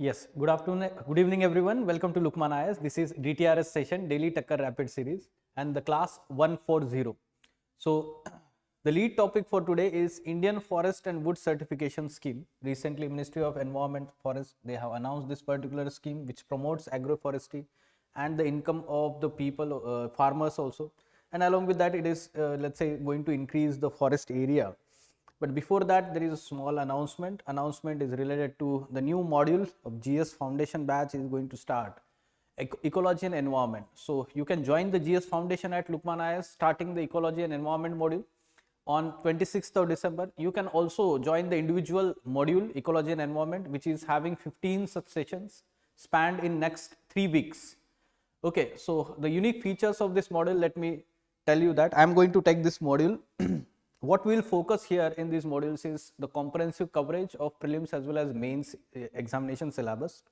Yes, good afternoon, good evening everyone. Welcome to Lukmaan IAS. This is DTRS session, Daily Takkar Rapid Series and the class 140. So, the lead topic for today is Indian Forest and Wood Certification Scheme. Recently, Ministry of Environment Forest, they have announced this particular scheme which promotes agroforestry and the income of the people, farmers also. And along with that, it is, let's say, going to increase the forest area. But before that, there is a small announcement. Announcement is related to the new module of GS Foundation batch is going to start. Ecology and Environment. So you can join the GS Foundation at Lukmaan IAS starting the Ecology and Environment module on 26th of December. You can also join the individual module Ecology and Environment, which is having 15 such sessions spanned in next 3 weeks. Okay, so the unique features of this module, let me tell you that I am going to take this module. What we will focus here in these modules is the comprehensive coverage of prelims as well as mains examination syllabus.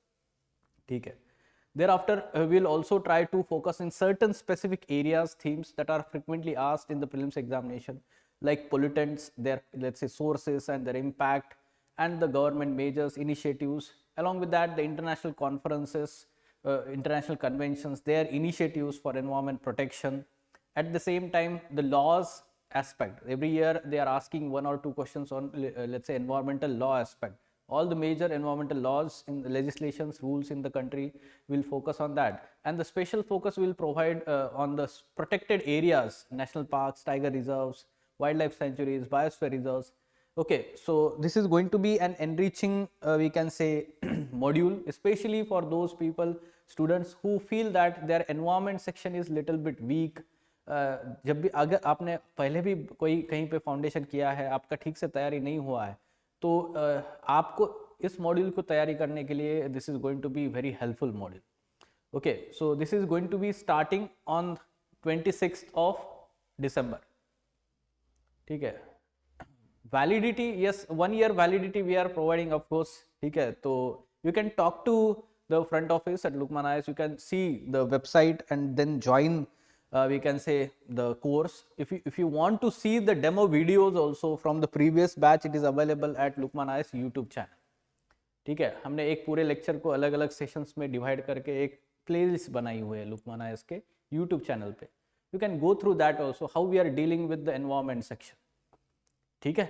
Okay. Thereafter, we will also try to focus in certain specific areas, themes that are frequently asked in the prelims examination, like pollutants, their, let's say, sources and their impact, and the government measures, initiatives. Along with that, the international conferences, international conventions, their initiatives for environment protection. At the same time, the laws aspect. Every year they are asking 1 or 2 questions on, let's say, environmental law aspect. All the major environmental laws in the legislations, rules in the country will focus on that, and the special focus will provide on the protected areas, national parks, tiger reserves, wildlife sanctuaries, biosphere reserves. Okay, so this is going to be an enriching, we can say, module, especially for those people, students who feel that their environment section is little bit weak. जब भी अगर आपने पहले भी कोई कहीं पे foundation किया है, आपका ठीक से तैयारी नहीं हुआ है, तो आपको इस मॉड्यूल को तैयारी करने के लिए this is going to be very helpful module. Okay, so this is going to be starting on 26th of December. ठीक है. Validity, yes, 1 year validity we are providing of course. ठीक है, तो you can talk to the front office at Lukmaan IAS, you can see the website and then join we can say the course. If you want to see the demo videos also from the previous batch, it is available at Lukmaan IAS YouTube channel. ठीक है, हमने एक पूरे lecture को अलग अलग sessions में divide करके एक प्लेलिस्ट बनाई हुई है Lukmaan IAS के YouTube चैनल पे. You can go through that also, how we are dealing with the environment section. ठीक है,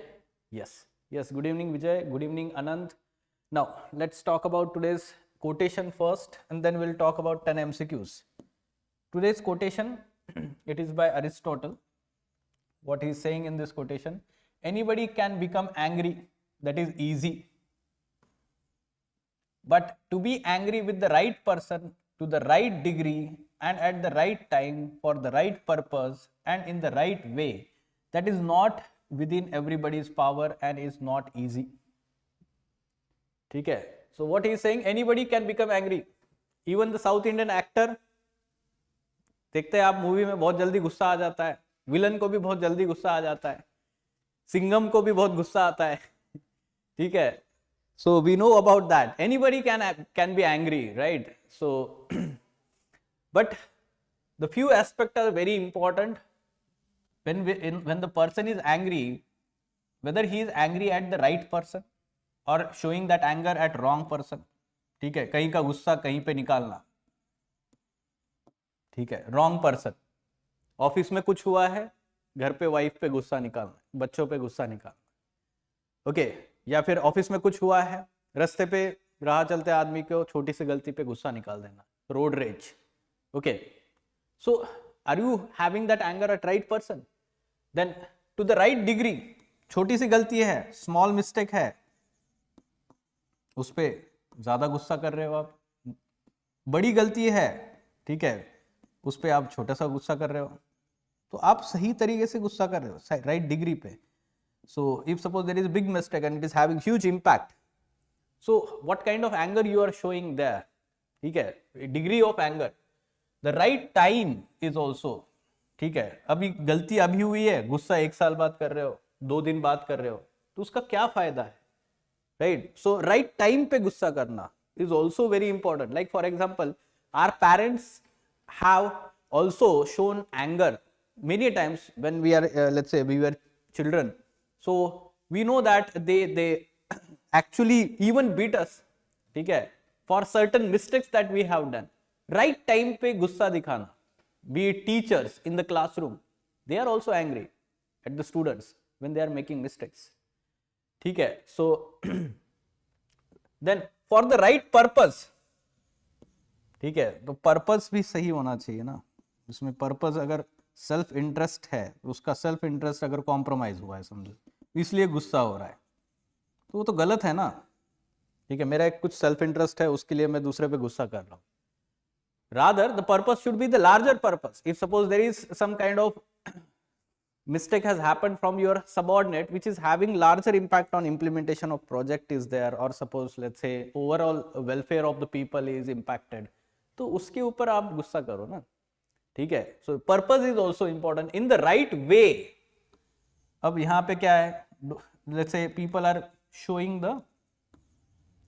yes, good evening Vijay, good evening Anand. Now let's talk about today's quotation first, and then we'll talk about 10 MCQs. Today's quotation, it is by Aristotle. What he is saying in this quotation: anybody can become angry, that is easy, but to be angry with the right person, to the right degree, and at the right time, for the right purpose and in the right way, that is not within everybody's power and is not easy. ठीक है, so what he is saying, anybody can become angry. Even the South Indian actor, देखते हैं आप movie में बहुत जल्दी गुस्सा आ जाता है, विलन को भी बहुत जल्दी गुस्सा आ जाता है, सिंघम को भी बहुत गुस्सा आता है. ठीक है, so we know about that. Anybody can be angry, right? So but the few aspect are very important when the person is angry, whether he is angry at the right person or showing that anger at wrong person. ठीक है, कहीं का गुस्सा कहीं पे निकालना. ठीक है, रॉन्ग पर्सन. ऑफिस में कुछ हुआ है, घर पे वाइफ पे गुस्सा निकालना, बच्चों पे गुस्सा निकालना. ओके, या फिर ऑफिस में कुछ हुआ है, रास्ते पे राह चलते आदमी को छोटी सी गलती पे गुस्सा निकाल देना, road rage. Okay, so are you having that anger at right person? Then to the right degree, छोटी सी गलती है, स्मॉल मिस्टेक है, उस पे ज्यादा गुस्सा कर रहे हो आप. बड़ी गलती है, ठीक है, उस पर आप छोटा सा गुस्सा कर रहे हो, तो आप सही तरीके से गुस्सा कर रहे हो, राइट डिग्री पे. So if suppose there is big mistake and it is having huge impact, so what kind of anger you are showing there? ठीक है, degree of anger. The right time is also. ठीक है, अभी गलती अभी हुई है, गुस्सा 1 साल बाद कर रहे हो, 2 दिन बाद कर रहे हो, तो उसका क्या फायदा है, राइट? सो राइट टाइम पे गुस्सा करना is also very important. Like for example, our parents have also shown anger many times when we are, let's say we were children. So we know that they actually even beat us. ठीक है, for certain mistakes that we have done. Right time पे गुस्सा दिखाना, be it teachers in the classroom, they are also angry at the students when they are making mistakes. ठीक है, so then for the right purpose, ठीक है, तो purpose भी सही होना चाहिए ना, उसमें पर्पस अगर सेल्फ इंटरेस्ट है, उसका सेल्फ इंटरेस्ट अगर कॉम्प्रोमाइज हुआ है समझो, इसलिए गुस्सा हो रहा है, तो वो तो गलत है ना. ठीक है, मेरा एक कुछ सेल्फ इंटरेस्ट है, उसके लिए मैं दूसरे पे गुस्सा कर रहा हूँ. Rather, the purpose should be the larger purpose. If suppose there is some kind of mistake has happened from your subordinate which is having larger impact on implementation of project is there, or suppose let's say overall welfare of the people is impacted, तो उसके ऊपर आप गुस्सा करो ना. ठीक है, so purpose is also important in the right way. अब यहाँ पे क्या है, let's say people are showing the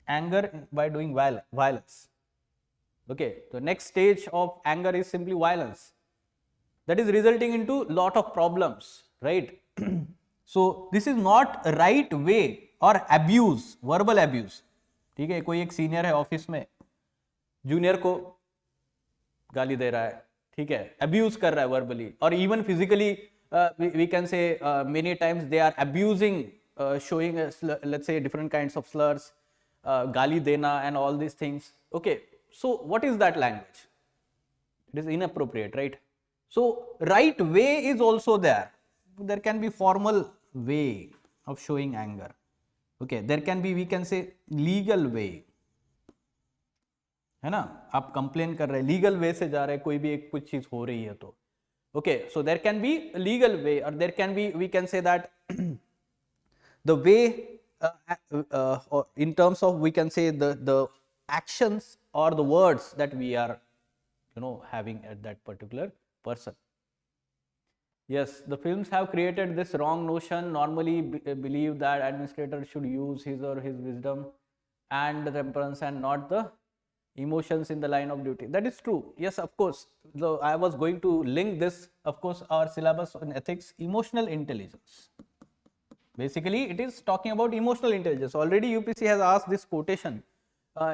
anger by doing violence. Okay, the next stage of anger is simply violence. That is resulting into lot of problems, right? So this is not right way, or abuse, verbal abuse. ठीक है, कोई एक senior है office में, junior को गाली दे रहा है, ठीक है, अब्यूज कर रहा है वर्बली, और even physically we can say many times they are abusing, showing let's say different kinds of slurs, गाली देना and all these things. Okay, so what is that language? It is inappropriate, right? So right way is also there. There can be formal way of showing anger. Okay, there can be, we can say, legal way. है ना, आप complain कर रहे हैं, legal way से जा रहे हैं, कोई भी एक कुछ चीज हो रही है तो. Okay, so there can be legal way, or there can be, we can say that the way or in terms of, we can say the actions or the words that we are having at that particular person. Yes, the films have created this wrong notion, normally believe that administrator should use his or his wisdom and the temperance and not the emotions in the line of duty. That is true. Yes, of course. So I was going to link this, of course, our syllabus in ethics, emotional intelligence. Basically, it is talking about emotional intelligence. Already UPSC has asked this quotation,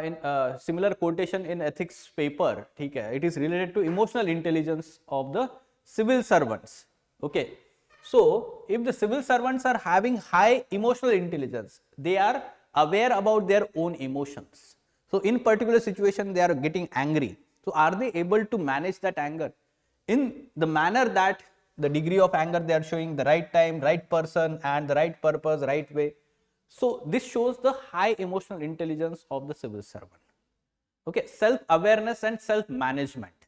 in similar quotation in ethics paper. Okay, it is related to emotional intelligence of the civil servants. Okay, so if the civil servants are having high emotional intelligence, they are aware about their own emotions. So in particular situation they are getting angry. So are they able to manage that anger in the manner that the degree of anger they are showing, the right time, right person and the right purpose, right way. So this shows the high emotional intelligence of the civil servant. Okay, self awareness and self management,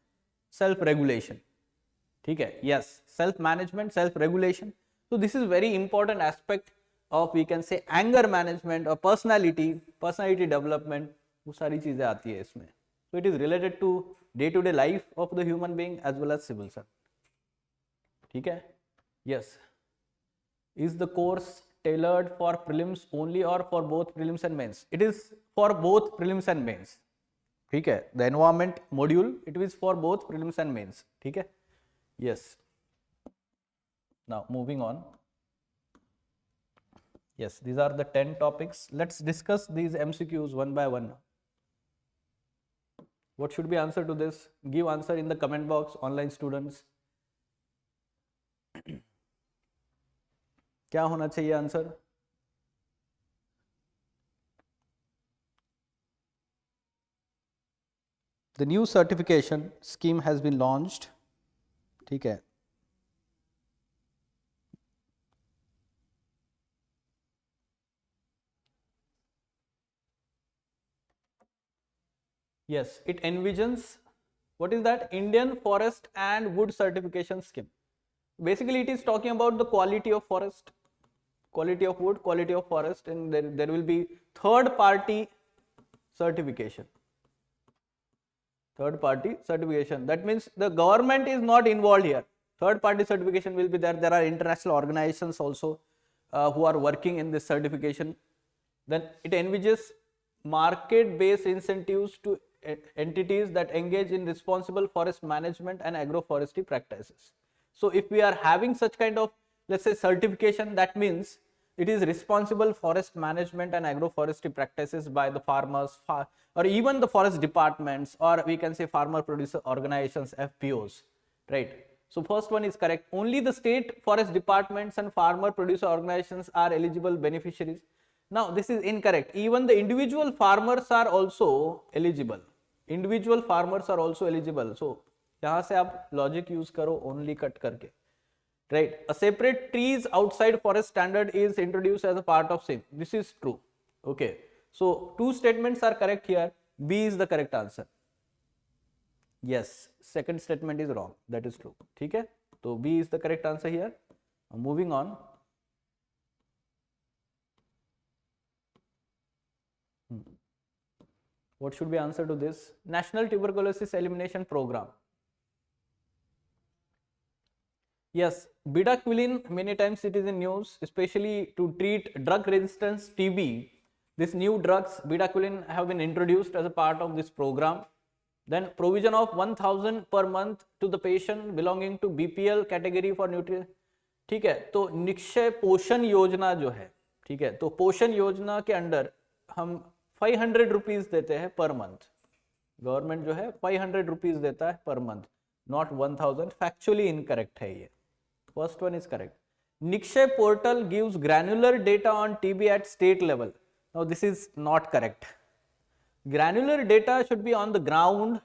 self regulation. Okay, yes, self management, self regulation. So this is very important aspect of, we can say, anger management or personality development. वो सारी चीजें आती है इसमें. So it is related to day-to-day life of the human being as well as civil servant. ठीक है? Yes. Is the course tailored for prelims only or for both prelims and mains? It is for both prelims and mains. ठीक है? The environment module, it is for both prelims and mains. ठीक है? Yes. Now moving on. Yes, these are the 10 topics. Let's discuss these MCQs one by one. What should be answer to this? Give answer in the comment box, online students. क्या होना चाहिए answer? The new certification scheme has been launched. ठीक है. Yes, it envisions, what is that? Indian Forest and Wood Certification Scheme. Basically, it is talking about the quality of forest, quality of wood, quality of forest, and there will be third party certification. Third party certification. That means the government is not involved here. Third party certification will be there. There are international organizations also who are working in this certification. Then it envisages market based incentives to entities that engage in responsible forest management and agroforestry practices. So if we are having such kind of, let's say, certification, that means it is responsible forest management and agroforestry practices by the farmers or even the forest departments, or we can say farmer producer organizations, FPOs, right? So first one is correct. Only the state forest departments and farmer producer organizations are eligible beneficiaries. Now this is incorrect. Even the individual farmers are also eligible. Individual farmers are also eligible. So यहाँ से आप logic use करो only cut करके. Right, a separate trees outside forest standard is introduced as a part of same. This is true. Okay, so two statements are correct here. B is the correct answer. Yes, second statement is wrong. That is true. ठीक है, तो B is the correct answer here. Moving on. What should be answer to this? National Tuberculosis Elimination Program. Yes, bedaquiline, many times it is in news, especially to treat drug resistance TB. These new drugs, bedaquiline, have been introduced as a part of this program. Then provision of 1000 per month to the patient belonging to BPL category for nutrition. ठीक है, तो निक्षय पोषण योजना जो है, ठीक है, तो पोषण योजना के अंडर हम 500 रुपीज देते हैं पर मंथ. गवर्नमेंट जो है 500 रुपीज देता है per month, not 1000. Factually incorrect है ये. First one is correct. Nikshay portal gives granular data on TB at state level. Now this is not correct. Granular data should be on the ground,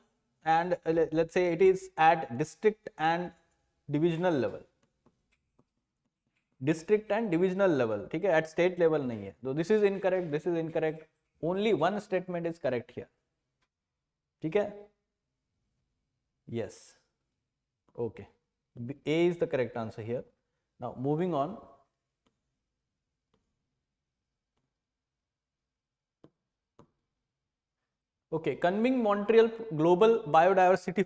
and let's say it is at district and divisional level. District and divisional level, ठीक है, at state level नहीं है. So this is incorrect. This is incorrect. Only one statement is correct here. ठीक है? Yes. Okay. A is the correct answer here. Now moving on. Okay, Kunming Montreal Global Biodiversity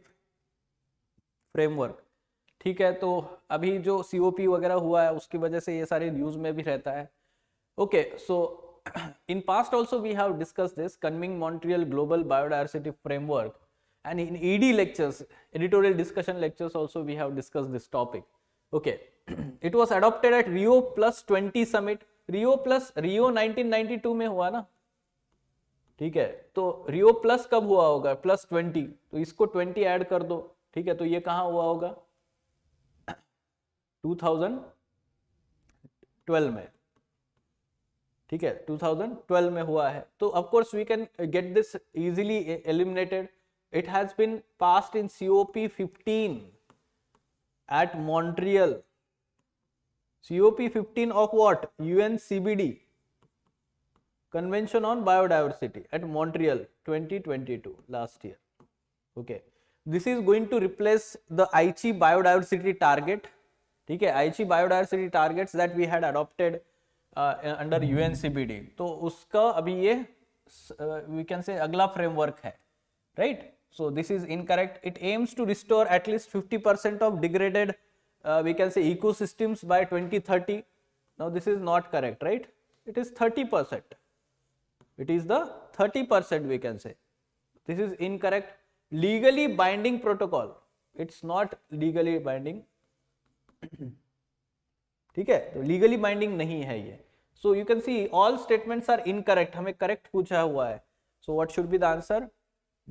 Framework. ठीक है, तो अभी जो COP वगैरह हुआ है उसकी वजह से ये सारे न्यूज में भी रहता है. Okay, so in past also we have discussed this Kunming Montreal Global Biodiversity Framework. And in ED lectures, editorial discussion lectures also we have discussed this topic. Okay, it was adopted at Rio Plus 20 summit. Rio 1992 में हुआ ना, ठीक है, तो Rio Plus कब हुआ होगा? Plus 20, तो इसको 20 ऐड कर दो, ठीक है, तो ये कहाँ हुआ होगा? 2012 में, ठीक है, 2012 में हुआ है. तो of course we can get this easily eliminated. It has been passed in COP 15 at Montreal. COP 15 of what? UNCBD, Convention on Biodiversity at Montreal 2022, last year. Okay, this is going to replace the Aichi biodiversity target. ठीक है, Aichi biodiversity targets that we had adopted under UNCBD. तो उसका अभी ये we can say अगला framework है, right? So this is incorrect. It aims to restore at least 50% of degraded we can say ecosystems by 2030. Now this is not correct, right? It is 30%. It is the 30% we can say. This is incorrect. Legally binding protocol. It's not legally binding. ठीक है, तो legally binding नहीं है ये. So you can see all statements are incorrect. हमें correct पूछा हुआ है. So what should be the answer?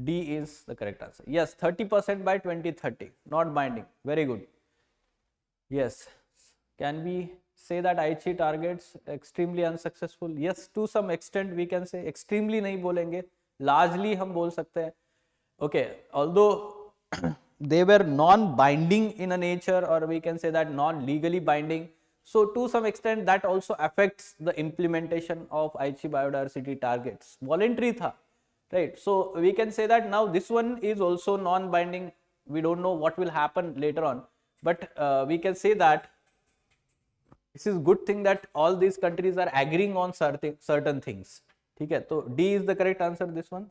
D is the correct answer. Yes, 30% by 2030, not binding. Very good. Yes. Can we say that Aichi targets extremely unsuccessful? Yes, to some extent we can say. Extremely नहीं बोलेंगे, largely हम बोल सकते हैं. Okay, although they were non-binding in a nature, or we can say that non-legally binding. So to some extent that also affects the implementation of Aichi biodiversity targets. Voluntary था. Right, so we can say that now this one is also non-binding. We don't know what will happen later on, but we can say that this is good thing that all these countries are agreeing on certain things. ठीक है, तो D is the correct answer. This one.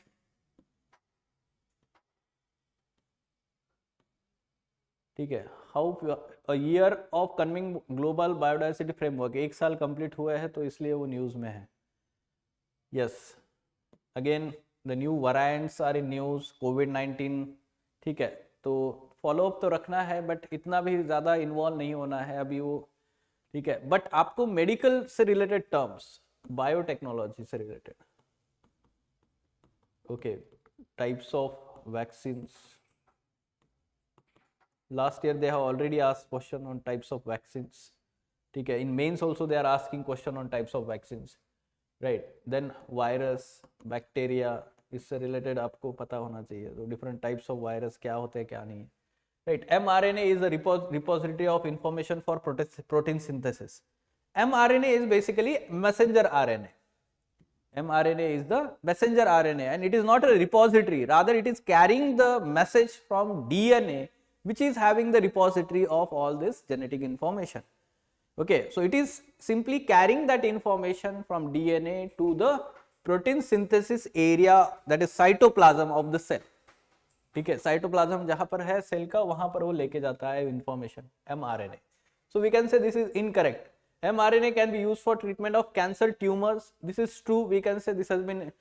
ठीक है, how a year of Kunming Global Biodiversity Framework, एक साल complete हुआ है तो इसलिए वो न्यूज में है. Yes, again the new variants are in news. COVID-19, ठीक है, तो फॉलो अप तो रखना है, बट इतना भी ज़्यादा इन्वॉल्व नहीं होना है अभी वो. ठीक है, बट आपको मेडिकल से रिलेटेड टर्म्स, बायोटेक्नोलॉजी से related, okay, types of vaccines, last year they have already asked question on types of vaccines, ठीक है, in mains also they are asking question on types of vaccines, right, then virus, bacteria, इससे related आपको पता होना चाहिए, तो different types of virus क्या होते हैं क्या नहीं है, right. mRNA is a repository of information for protein synthesis. mRNA is basically messenger RNA. mRNA is the messenger RNA and it is not a repository, rather it is carrying the message from DNA, which is having the repository of all this genetic information. Okay, so it is simply carrying that information from DNA to the protein synthesis area, that is cytoplasm of the cell. ठीक है, cytoplasm जहां पर है cell का, वहां पर वो लेके जाता है information, mRNA. So we can say this is incorrect. mRNA can be used for treatment of cancer tumors. This is true. We can say this has been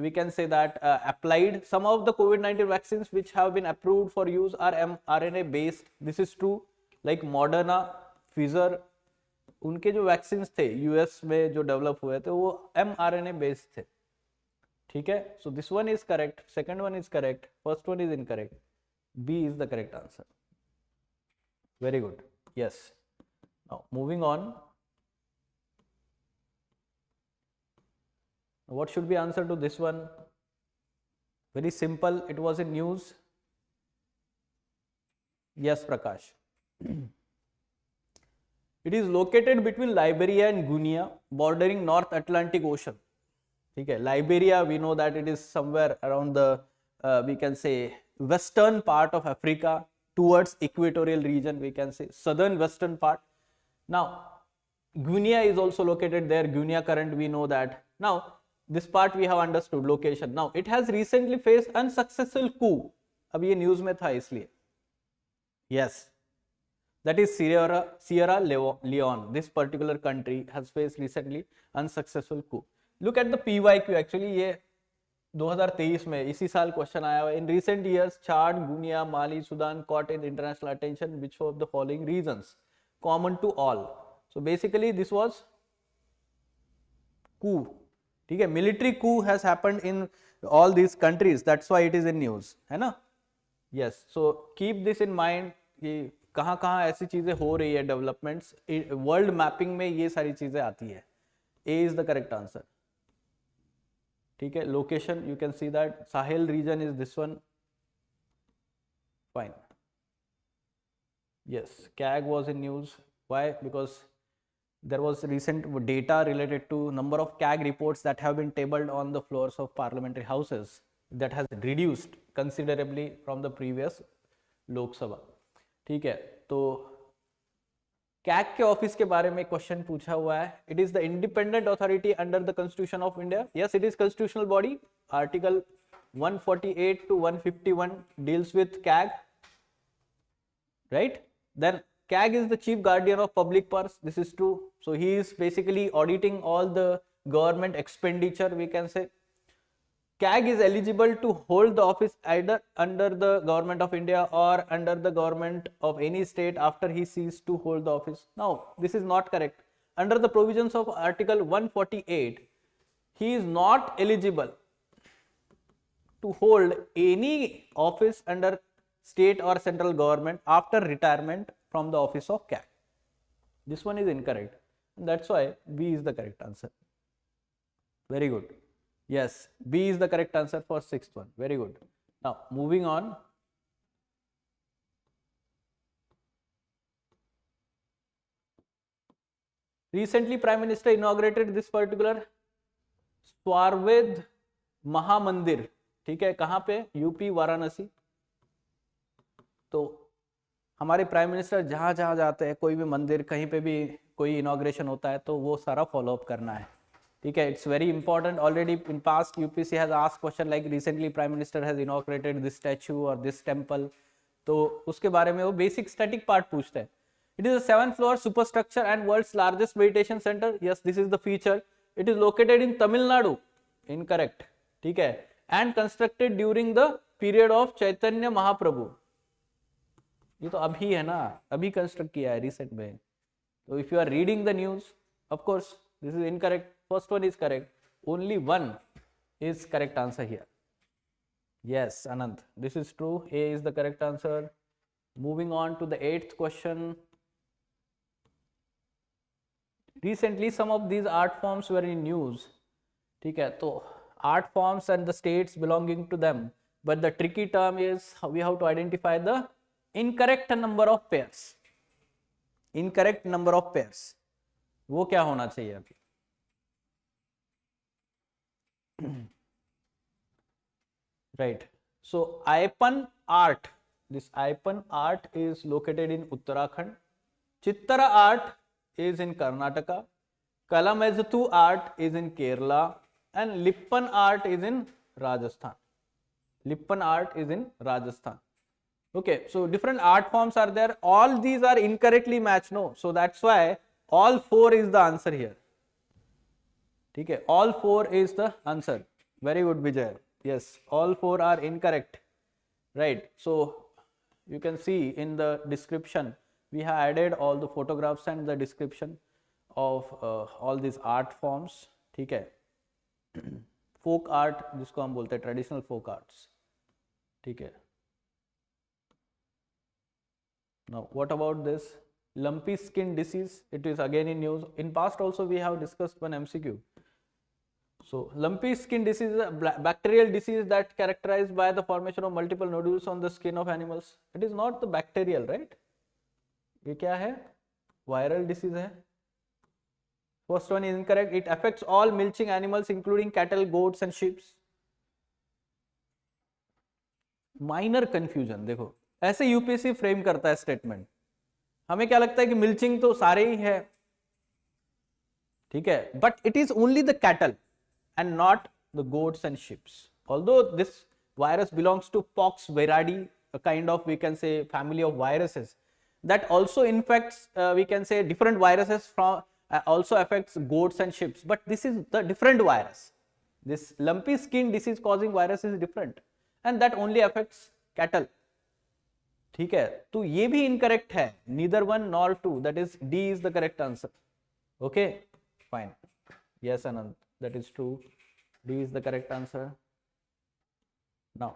we can say that applied. Some of the COVID-19 vaccines which have been approved for use are mRNA based. This is true. Like Moderna, Pfizer, उनके जो vaccines थे US में जो develop हुए थे वो mRNA based थे. ठीक है, so this one is correct, second one is correct, first one is incorrect. B is the correct answer. Very good. Yes. Now moving on. What should be answer to this one? Very simple. It was in news. Yes, Prakash. It is located between Liberia and Guinea, bordering North Atlantic Ocean. Okay, Liberia, we know that it is somewhere around the we can say western part of Africa towards equatorial region, we can say southern western part. Now Guinea is also located there, Guinea current, we know that. Now this part we have understood location. Now it has recently faced unsuccessful coup. अब ये news में था इसलिए. Yes, that is Sierra Leone. This particular country has faced recently unsuccessful coup. Look at the PYQ. Actually ये 2023 में इसी साल question आया हुआ. In recent years, Chad, Guinea, Mali, Sudan caught in international attention which of the following reasons common to all. So basically this was coup. ठीक है, military coup has happened in all these countries. That's why it is in news, है ना? Yes. So keep this in mind कि कहाँ कहाँ ऐसी चीजें हो रही है डेवलपमेंट्स. वर्ल्ड मैपिंग में ये सारी चीजें आती है. A is the correct answer. ठीक है, location you can see that Sahel region is this one. Fine. Yes, CAG was in news. Why? Because there was recent data related to number of CAG reports that have been tabled on the floors of parliamentary houses that has reduced considerably from the previous Lok Sabha. ठीक है, तो CAG के office के बारे में question पूछा हुआ है. It is the independent authority under the constitution of India. Yes, it is constitutional body. Article 148 to 151 deals with CAG, right? Then CAG is the chief guardian of public purse. This is true. So he is basically auditing all the government expenditure, we can say. CAG is eligible to hold the office either under the government of India or under the government of any state after he ceased to hold the office. Now, this is not correct. Under the provisions of Article 148, he is not eligible to hold any office under state or central government after retirement from the office of CAG. This one is incorrect. That's why B is the correct answer. Very good. Yes, B is the correct answer for sixth one. Very good. Now moving on. Recently Prime Minister inaugurated this particular Swarved Mahamandir. ठीक है, कहाँ पे? UP Varanasi. तो हमारे prime minister जहाँ जहाँ जाते हैं, कोई भी मंदिर कहीं पे भी कोई इनॉग्रेशन होता है तो वो सारा फॉलो अप करना है. ठीक है, it's very important. Already in past UPSC has asked question like recently prime minister has inaugurated this statue और दिस टेंपल. तो उसके बारे में वो बेसिक स्टैटिक पार्ट पूछते हैं. It is a 7th floor superstructure and world's largest meditation centre. Yes, this is the feature. It is located in Tamil Nadu. Incorrect. ठीक है, and constructed during the period of Chaitanya Mahaprabhu. ये तो अभी है ना, अभी कंस्ट्रक्ट किया है रिसेंट में. So if you are reading the news, of course this is incorrect. First one is correct. Only one is correct answer here. Yes, Anand, this is true. A is the correct answer. Moving on to the 8th question. Recently some of these art forms were in news. ठीक है, तो art forms and the states belonging to them, but the tricky term is we have to identify the incorrect number of pairs. Incorrect number of pairs, वो क्या होना चाहिए अभी? Right, so Aipan art, this Aipan art is located in Uttarakhand. Chittara art is in Karnataka. Kalamezathu art is in Kerala, and Lippan art is in Rajasthan. Lippan art is in Rajasthan. Okay, so different art forms are there. All these are incorrectly matched, no? So that's why all 4 is the answer here. Okay, all 4 is the answer. Very good, Vijay. Yes, all 4 are incorrect. Right, so you can see in the description we have added all the photographs and the description of all these art forms. ठीक है, folk art जिसको हम बोलते हैं traditional folk arts. ठीक है. Now what about this lumpy skin disease? It is again in news. In past also we have discussed one MCQ. So lumpy skin disease is a bacterial disease that characterized by the formation of multiple nodules on the skin of animals. It is not the bacterial, right? ये क्या है? Viral disease है. First one is incorrect. It affects all milching animals including cattle, goats and sheep. Minor confusion. देखो ऐसे UPSC frame करता है statement. हमें क्या लगता है कि मिल्चिंग तो सारे ही है, ठीक है, but it is only the cattle and not the goats and sheep. Although this virus belongs to Pox viridi, a kind of, we can say, family of viruses that also infects, we can say, different viruses from also affects goats and sheep, but this is the different virus. This lumpy skin disease causing virus is different and that only affects cattle. ठीक है, तो ये भी incorrect है, neither one nor two, that is D is the correct answer. Okay, fine. Yes, Anand, that is true. D is the correct answer. Now,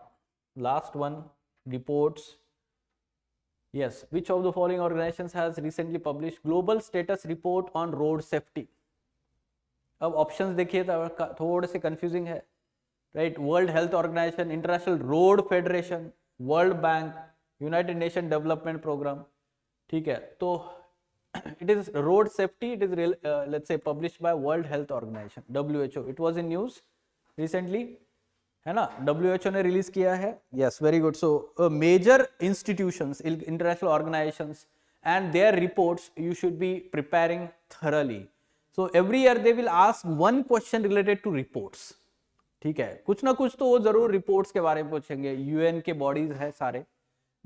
last one, reports. Yes, which of the following organizations has recently published Global Status Report on Road Safety? अब options देखिए तो थोड़े से confusing है, right? World Health Organization, International Road Federation, World Bank, United Nation Development Programme. ठीक है, तो it is road safety. It is let's say published by World Health Organization, WHO. It was in news recently, है ना? WHO ने release किया है. Yes, very good. So major institutions, international organizations and their reports you should be preparing thoroughly. So every year they will ask one question related to reports. ठीक है, कुछ ना कुछ तो वो जरूर रिपोर्ट्स के बारे में पूछेंगे. UN के बॉडीज है सारे,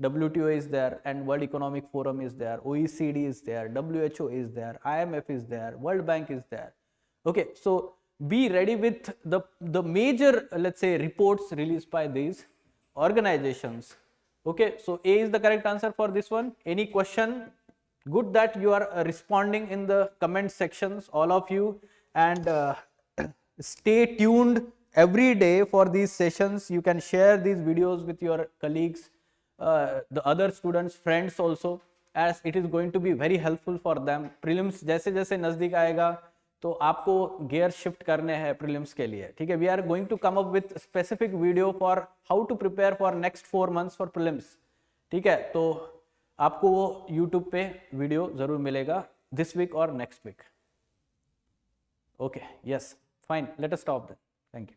WTO is there and World Economic Forum is there, OECD is there, WHO is there, IMF is there, World Bank is there. Okay, so be ready with the major, let's say, reports released by these organizations. Okay, so A is the correct answer for this one. Any question? Good that you are responding in the comment sections, all of you, and stay tuned every day for these sessions. You can share these videos with your colleagues, the other students, friends also, as it is going to be very helpful for them. Prelims जैसे जैसे नजदीक आएगा तो आपको gear shift करने हैं prelims के लिए. ठीक है, we are going to come up with specific video for how to prepare for next 4 months for prelims. ठीक है, तो आपको वो YouTube पे वीडियो जरूर मिलेगा this week or next week. Okay, yes, fine. Let us stop then. Thank you.